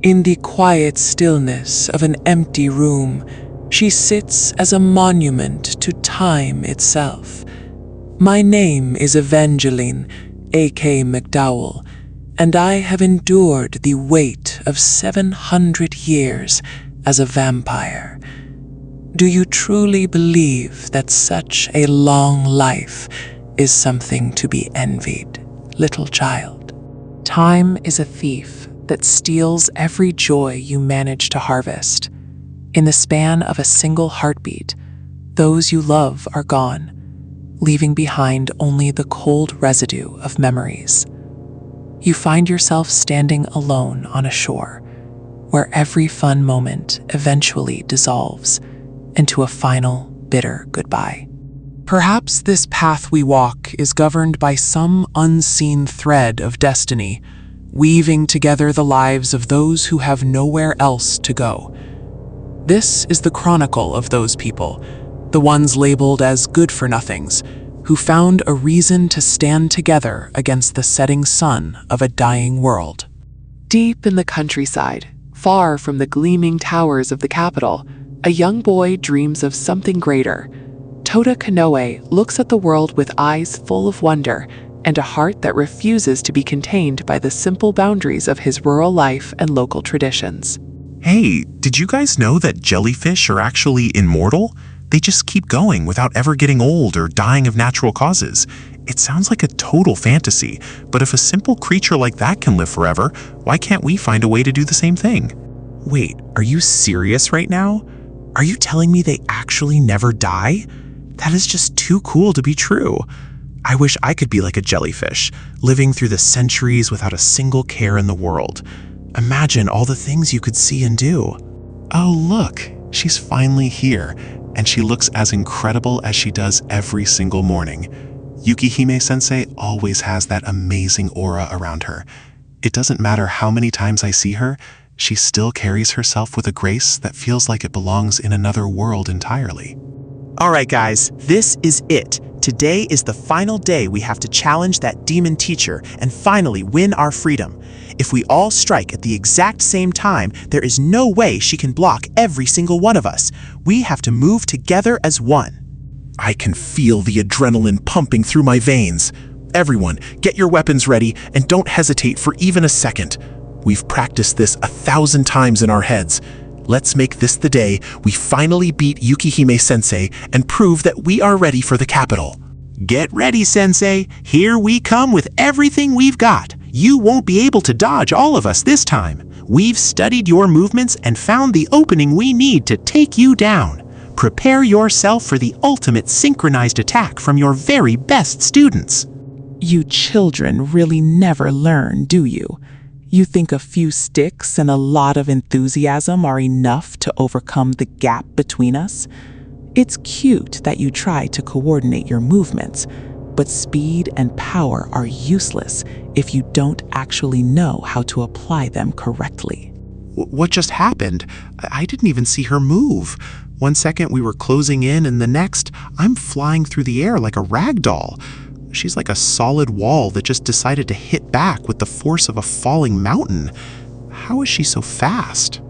In the quiet stillness of an empty room, she sits as a monument to time itself. My name is Evangeline, A.K. McDowell, and I have endured the weight of 700 years as a vampire. Do you truly believe that such a long life is something to be envied, little child? Time is a thief that steals every joy you manage to harvest. In the span of a single heartbeat, those you love are gone, leaving behind only the cold residue of memories. You find yourself standing alone on a shore, where every fun moment eventually dissolves into a final, bitter goodbye. Perhaps this path we walk is governed by some unseen thread of destiny, weaving together the lives of those who have nowhere else to go. This is the chronicle of those people, the ones labeled as good-for-nothings, who found a reason to stand together against the setting sun of a dying world. Deep in the countryside, far from the gleaming towers of the capital, a young boy dreams of something greater. Tota Konoe looks at the world with eyes full of wonder and a heart that refuses to be contained by the simple boundaries of his rural life and local traditions. Hey, did you guys know that jellyfish are actually immortal? They just keep going without ever getting old or dying of natural causes. It sounds like a total fantasy, but if a simple creature like that can live forever, why can't we find a way to do the same thing? Wait, are you serious right now? Are you telling me they actually never die? That is just too cool to be true. I wish I could be like a jellyfish, living through the centuries without a single care in the world. Imagine all the things you could see and do. Oh, look, she's finally here, and she looks as incredible as she does every single morning. Yukihime-sensei always has that amazing aura around her. It doesn't matter how many times I see her, she still carries herself with a grace that feels like it belongs in another world entirely. All right, guys, this is it. Today is the final day we have to challenge that demon teacher and finally win our freedom. If we all strike at the exact same time, there is no way she can block every single one of us. We have to move together as one. I can feel the adrenaline pumping through my veins. Everyone, get your weapons ready and don't hesitate for even a second. We've practiced this 1,000 times in our heads. Let's make this the day we finally beat Yukihime-sensei and prove that we are ready for the capital. Get ready, Sensei. Here we come with everything we've got. You won't be able to dodge all of us this time. We've studied your movements and found the opening we need to take you down. Prepare yourself for the ultimate synchronized attack from your very best students. You children really never learn, do you? You think a few sticks and a lot of enthusiasm are enough to overcome the gap between us? It's cute that you try to coordinate your movements, but speed and power are useless if you don't actually know how to apply them correctly. What just happened? I didn't even see her move. One second we were closing in, and the next, I'm flying through the air like a rag doll. She's like a solid wall that just decided to hit back with the force of a falling mountain. How is she so fast?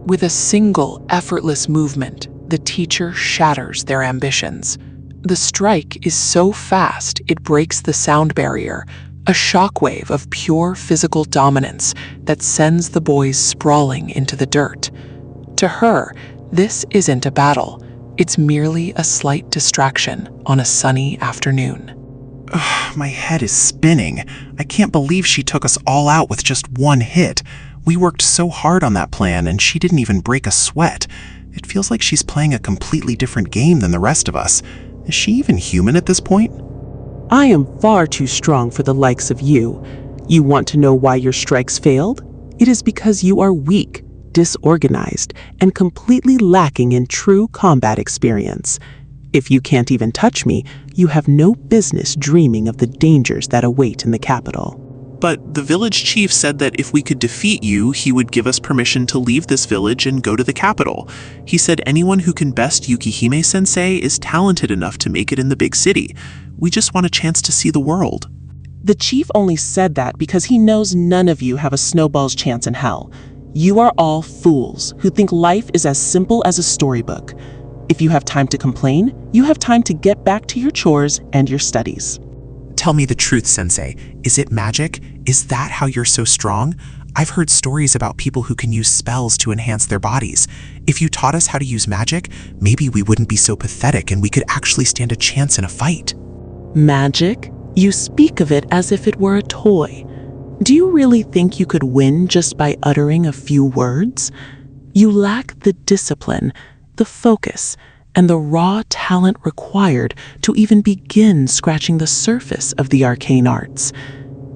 With a single effortless movement, the teacher shatters their ambitions. The strike is so fast it breaks the sound barrier, a shockwave of pure physical dominance that sends the boys sprawling into the dirt. To her, this isn't a battle. It's merely a slight distraction on a sunny afternoon. Ugh, my head is spinning. I can't believe she took us all out with just one hit. We worked so hard on that plan, and she didn't even break a sweat. It feels like she's playing a completely different game than the rest of us. Is she even human at this point? I am far too strong for the likes of you. You want to know why your strikes failed? It is because you are weak, disorganized, and completely lacking in true combat experience. If you can't even touch me, you have no business dreaming of the dangers that await in the capital. But the village chief said that if we could defeat you, he would give us permission to leave this village and go to the capital. He said anyone who can best Yukihime-sensei is talented enough to make it in the big city. We just want a chance to see the world. The chief only said that because he knows none of you have a snowball's chance in hell. You are all fools who think life is as simple as a storybook. If you have time to complain, you have time to get back to your chores and your studies. Tell me the truth, Sensei. Is it magic? Is that how you're so strong? I've heard stories about people who can use spells to enhance their bodies. If you taught us how to use magic, maybe we wouldn't be so pathetic and we could actually stand a chance in a fight. Magic? You speak of it as if it were a toy. Do you really think you could win just by uttering a few words? You lack the discipline, the focus, and the raw talent required to even begin scratching the surface of the arcane arts.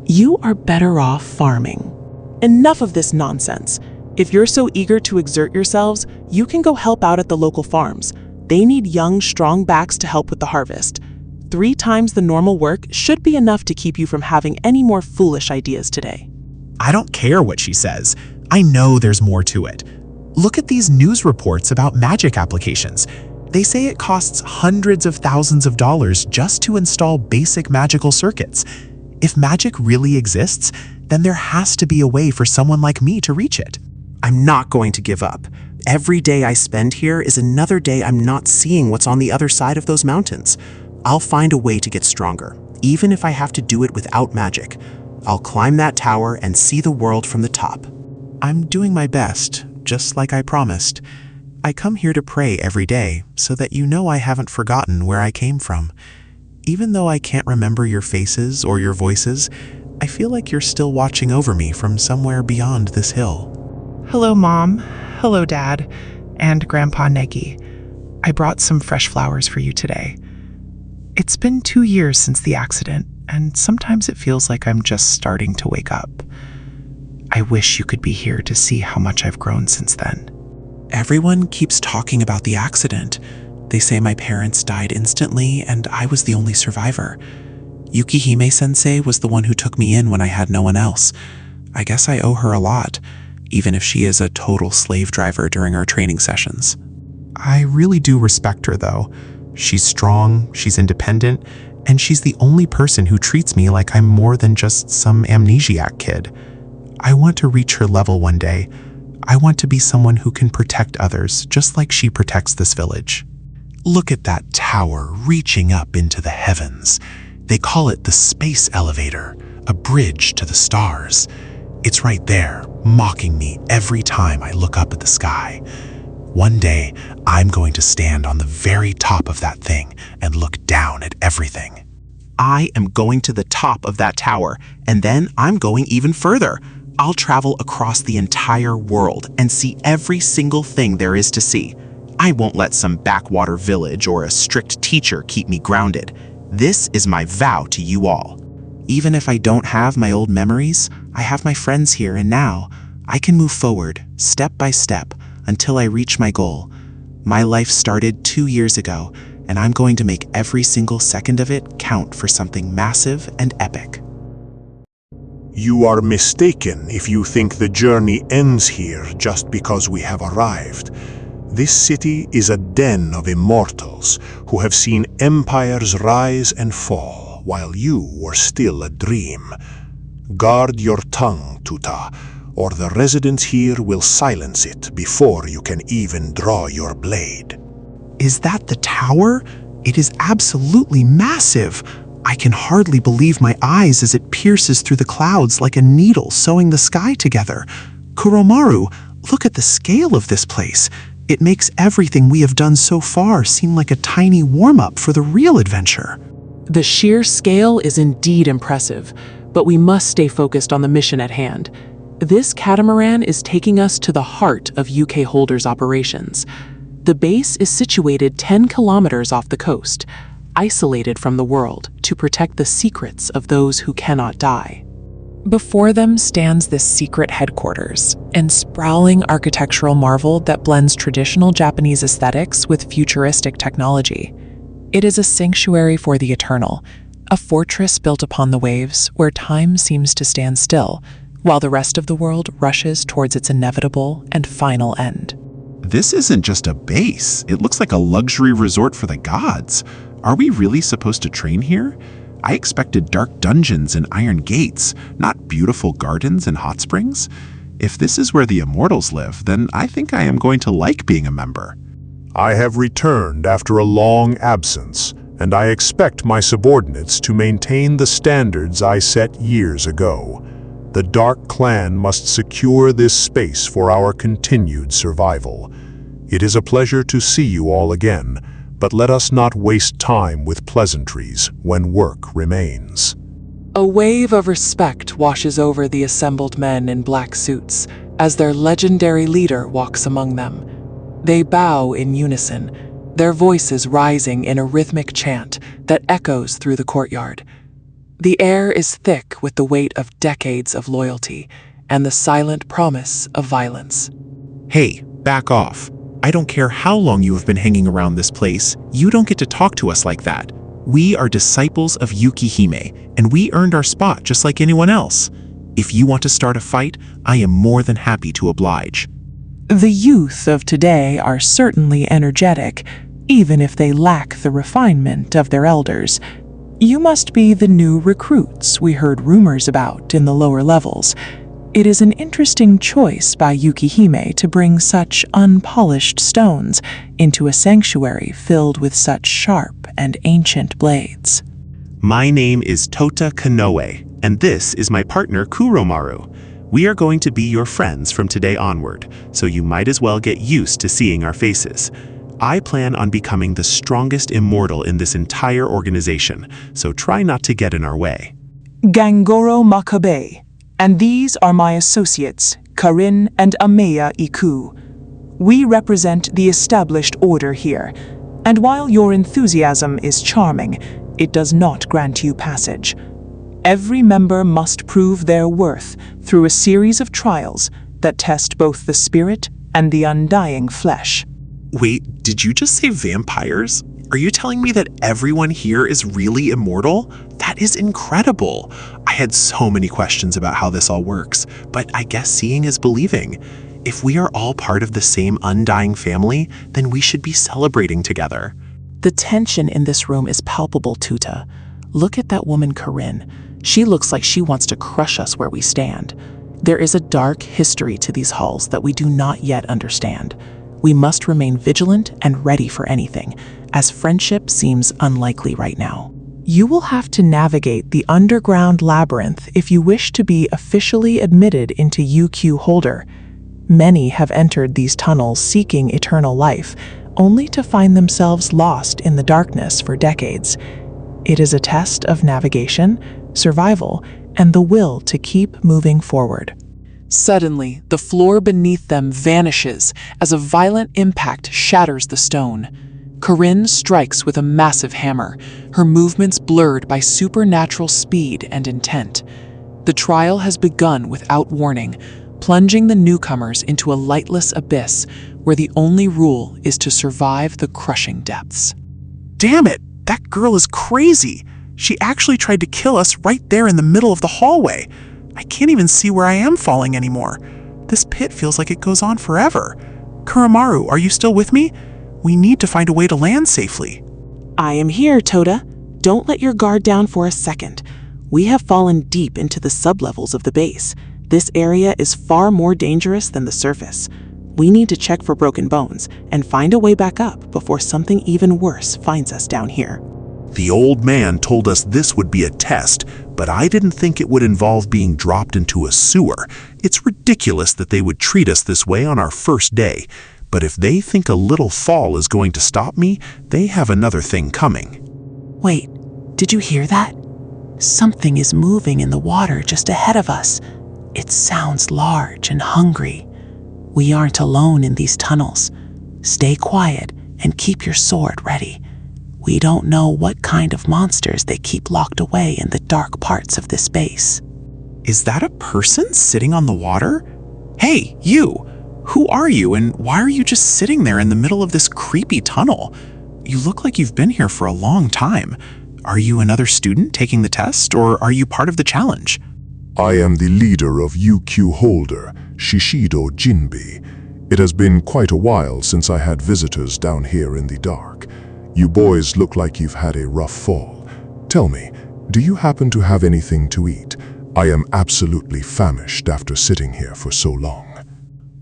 You are better off farming. Enough of this nonsense. If you're so eager to exert yourselves, you can go help out at the local farms. They need young, strong backs to help with the harvest. 3 times the normal work should be enough to keep you from having any more foolish ideas today. I don't care what she says. I know there's more to it. Look at these news reports about magic applications. They say it costs hundreds of thousands of dollars just to install basic magical circuits. If magic really exists, then there has to be a way for someone like me to reach it. I'm not going to give up. Every day I spend here is another day I'm not seeing what's on the other side of those mountains. I'll find a way to get stronger, even if I have to do it without magic. I'll climb that tower and see the world from the top. I'm doing my best, just like I promised. I come here to pray every day so that you know I haven't forgotten where I came from. Even though I can't remember your faces or your voices, I feel like you're still watching over me from somewhere beyond this hill. Hello, Mom. Hello, Dad. And Grandpa Negi. I brought some fresh flowers for you today. It's been 2 years since the accident, and sometimes it feels like I'm just starting to wake up. I wish you could be here to see how much I've grown since then. Everyone keeps talking about the accident. They say my parents died instantly and I was the only survivor. Yukihime sensei was the one who took me in when I had no one else. I guess I owe her a lot, even if she is a total slave driver during our training sessions. I really do respect her though. She's strong, she's independent, and she's the only person who treats me like I'm more than just some amnesiac kid. I want to reach her level one day. I want to be someone who can protect others, just like she protects this village. Look at that tower reaching up into the heavens. They call it the space elevator, a bridge to the stars. It's right there, mocking me every time I look up at the sky. One day, I'm going to stand on the very top of that thing and look down at everything. I am going to the top of that tower, and then I'm going even further. I'll travel across the entire world and see every single thing there is to see. I won't let some backwater village or a strict teacher keep me grounded. This is my vow to you all. Even if I don't have my old memories, I have my friends here and now. I can move forward, step by step, until I reach my goal. My life started 2 years ago, and I'm going to make every single second of it count for something massive and epic. You are mistaken if you think the journey ends here just because we have arrived. This city is a den of immortals who have seen empires rise and fall while you were still a dream. Guard your tongue, Tota, or the residents here will silence it before you can even draw your blade. Is that the tower? It is absolutely massive. I can hardly believe my eyes as it pierces through the clouds like a needle sewing the sky together. Kuromaru, look at the scale of this place. It makes everything we have done so far seem like a tiny warm-up for the real adventure. The sheer scale is indeed impressive, but we must stay focused on the mission at hand. This catamaran is taking us to the heart of UK Holders operations. The base is situated 10 kilometers off the coast, isolated from the world to protect the secrets of those who cannot die. Before them stands this secret headquarters, an sprawling architectural marvel that blends traditional Japanese aesthetics with futuristic technology. It is a sanctuary for the eternal, a fortress built upon the waves where time seems to stand still, while the rest of the world rushes towards its inevitable and final end. This isn't just a base. It looks like a luxury resort for the gods. Are we really supposed to train here? I expected dark dungeons and iron gates, not beautiful gardens and hot springs. If this is where the immortals live, then I think I am going to like being a member. I have returned after a long absence, and I expect my subordinates to maintain the standards I set years ago. The Dark Clan must secure this space for our continued survival. It is a pleasure to see you all again, but let us not waste time with pleasantries when work remains. A wave of respect washes over the assembled men in black suits as their legendary leader walks among them. They bow in unison, their voices rising in a rhythmic chant that echoes through the courtyard. The air is thick with the weight of decades of loyalty and the silent promise of violence. Hey, back off. I don't care how long you have been hanging around this place, you don't get to talk to us like that. We are disciples of Yukihime, and we earned our spot just like anyone else. If you want to start a fight, I am more than happy to oblige. The youth of today are certainly energetic, even if they lack the refinement of their elders. You must be the new recruits we heard rumors about in the lower levels. It is an interesting choice by Yukihime to bring such unpolished stones into a sanctuary filled with such sharp and ancient blades. My name is Tota Konoe, and this is my partner Kuromaru. We are going to be your friends from today onward, so you might as well get used to seeing our faces. I plan on becoming the strongest immortal in this entire organization, so try not to get in our way. Gangoro Makabe, and these are my associates, Karin and Ameya Iku. We represent the established order here, and while your enthusiasm is charming, it does not grant you passage. Every member must prove their worth through a series of trials that test both the spirit and the undying flesh. Wait, did you just say vampires? Are you telling me that everyone here is really immortal? That is incredible. I had so many questions about how this all works, but I guess seeing is believing. If we are all part of the same undying family, then we should be celebrating together. The tension in this room is palpable, Tuta. Look at that woman, Karin. She looks like she wants to crush us where we stand. There is a dark history to these halls that we do not yet understand. We must remain vigilant and ready for anything, as friendship seems unlikely right now. You will have to navigate the underground labyrinth if you wish to be officially admitted into UQ Holder. Many have entered these tunnels seeking eternal life, only to find themselves lost in the darkness for decades. It is a test of navigation, survival, and the will to keep moving forward. Suddenly, the floor beneath them vanishes as a violent impact shatters the stone. Karin strikes with a massive hammer, her movements blurred by supernatural speed and intent. The trial has begun without warning, plunging the newcomers into a lightless abyss where the only rule is to survive the crushing depths. Damn it! That girl is crazy! She actually tried to kill us right there in the middle of the hallway. I can't even see where I am falling anymore. This pit feels like it goes on forever. Kuromaru, are you still with me? We need to find a way to land safely. I am here, Tota. Don't let your guard down for a second. We have fallen deep into the sublevels of the base. This area is far more dangerous than the surface. We need to check for broken bones and find a way back up before something even worse finds us down here. The old man told us this would be a test, but I didn't think it would involve being dropped into a sewer. It's ridiculous that they would treat us this way on our first day. But if they think a little fall is going to stop me, they have another thing coming. Wait, did you hear that? Something is moving in the water just ahead of us. It sounds large and hungry. We aren't alone in these tunnels. Stay quiet and keep your sword ready. We don't know what kind of monsters they keep locked away in the dark parts of this base. Is that a person sitting on the water? Hey, you! Who are you, and why are you just sitting there in the middle of this creepy tunnel? You look like you've been here for a long time. Are you another student taking the test, or are you part of the challenge? I am the leader of UQ Holder, Shishido Jinbi. It has been quite a while since I had visitors down here in the dark. You boys look like you've had a rough fall. Tell me, do you happen to have anything to eat? I am absolutely famished after sitting here for so long.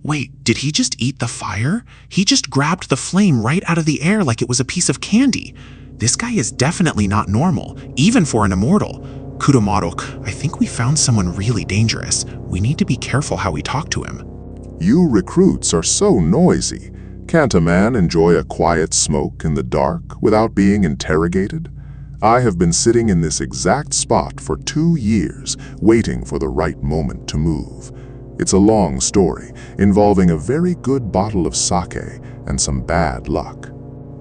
Wait, did he just eat the fire? He just grabbed the flame right out of the air like it was a piece of candy. This guy is definitely not normal, even for an immortal. Kudomarok, I think we found someone really dangerous. We need to be careful how we talk to him. You recruits are so noisy. Can't a man enjoy a quiet smoke in the dark without being interrogated? I have been sitting in this exact spot for 2 years, waiting for the right moment to move. It's a long story, involving a very good bottle of sake and some bad luck.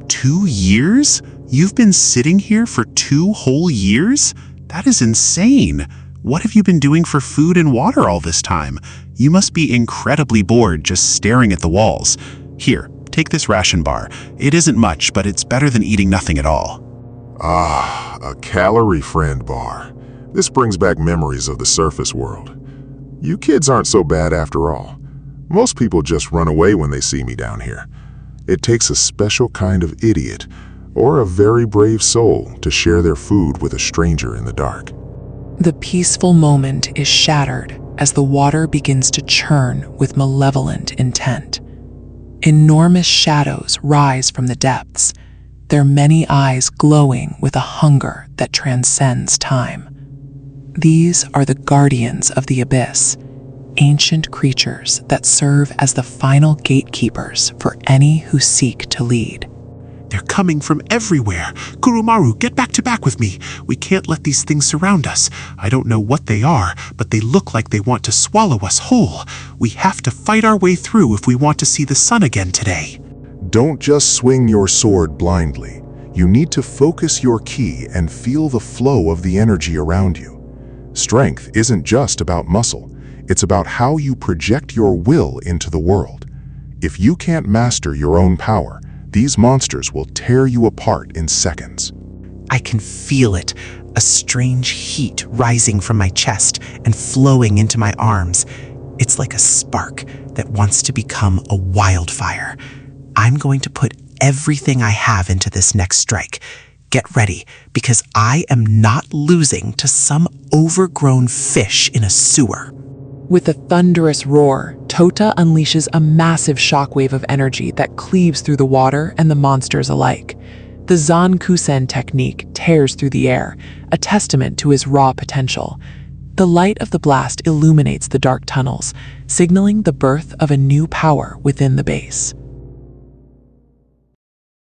2 years? You've been sitting here for 2 whole years? That is insane. What have you been doing for food and water all this time? You must be incredibly bored just staring at the walls. Here, take this ration bar. It isn't much, but it's better than eating nothing at all. Ah, a calorie friend bar. This brings back memories of the surface world. You kids aren't so bad after all. Most people just run away when they see me down here. It takes a special kind of idiot, or a very brave soul, to share their food with a stranger in the dark. The peaceful moment is shattered as the water begins to churn with malevolent intent. Enormous shadows rise from the depths, their many eyes glowing with a hunger that transcends time. These are the guardians of the abyss, ancient creatures that serve as the final gatekeepers for any who seek to lead. They're coming from everywhere. Kurumaru, get back with me. We can't let these things surround us. I don't know what they are, but they look like they want to swallow us whole. We have to fight our way through if we want to see the sun again today. Don't just swing your sword blindly. You need to focus your ki and feel the flow of the energy around you. Strength isn't just about muscle. It's about how you project your will into the world. If you can't master your own power, these monsters will tear you apart in seconds. I can feel it, a strange heat rising from my chest and flowing into my arms. It's like a spark that wants to become a wildfire. I'm going to put everything I have into this next strike. Get ready, because I am not losing to some overgrown fish in a sewer. With a thunderous roar, Tota unleashes a massive shockwave of energy that cleaves through the water and the monsters alike. The Zankusen technique tears through the air, a testament to his raw potential. The light of the blast illuminates the dark tunnels, signaling the birth of a new power within the base.